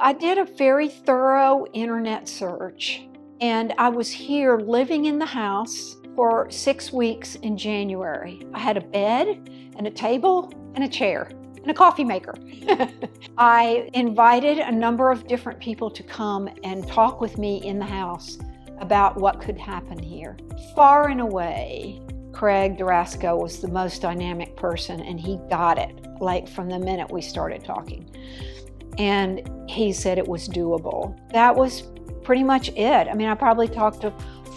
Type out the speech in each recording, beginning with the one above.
I did a very thorough internet search, and I was here living in the house for 6 weeks in January. I had a bed and a table and a chair and a coffee maker. I invited a number of different people to come and talk with me in the house about what could happen here. Far and away, Craig Durosko was the most dynamic person, and he got it, like from the minute we started talking. And he said it was doable. That was pretty much it. I mean, I probably talked to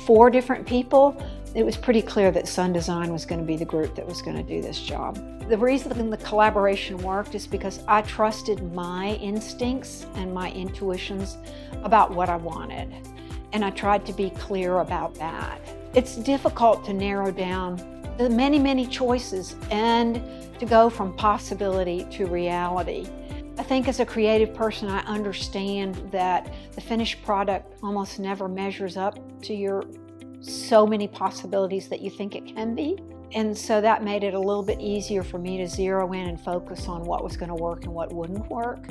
4 different people. It was pretty clear that Sun Design was going to be the group that was going to do this job. The reason the collaboration worked is because I trusted my instincts and my intuitions about what I wanted. And I tried to be clear about that. It's difficult to narrow down the many, many choices and to go from possibility to reality. I think as a creative person, I understand that the finished product almost never measures up to your so many possibilities that you think it can be. And so that made it a little bit easier for me to zero in and focus on what was going to work and what wouldn't work.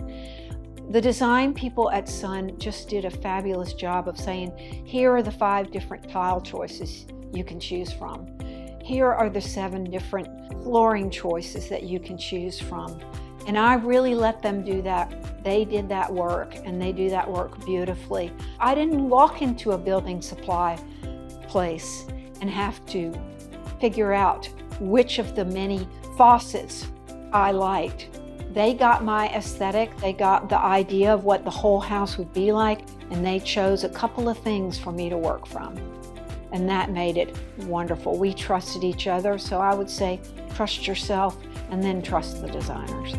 The design people at Sun just did a fabulous job of saying, here are the 5 different tile choices you can choose from. Here are the 7 different flooring choices that you can choose from. And I really let them do that. They did that work, and they do that work beautifully. I didn't walk into a building supply place and have to figure out which of the many faucets I liked. They got my aesthetic, they got the idea of what the whole house would be like, and they chose a couple of things for me to work from. And that made it wonderful. We trusted each other, so I would say trust yourself and then trust the designers.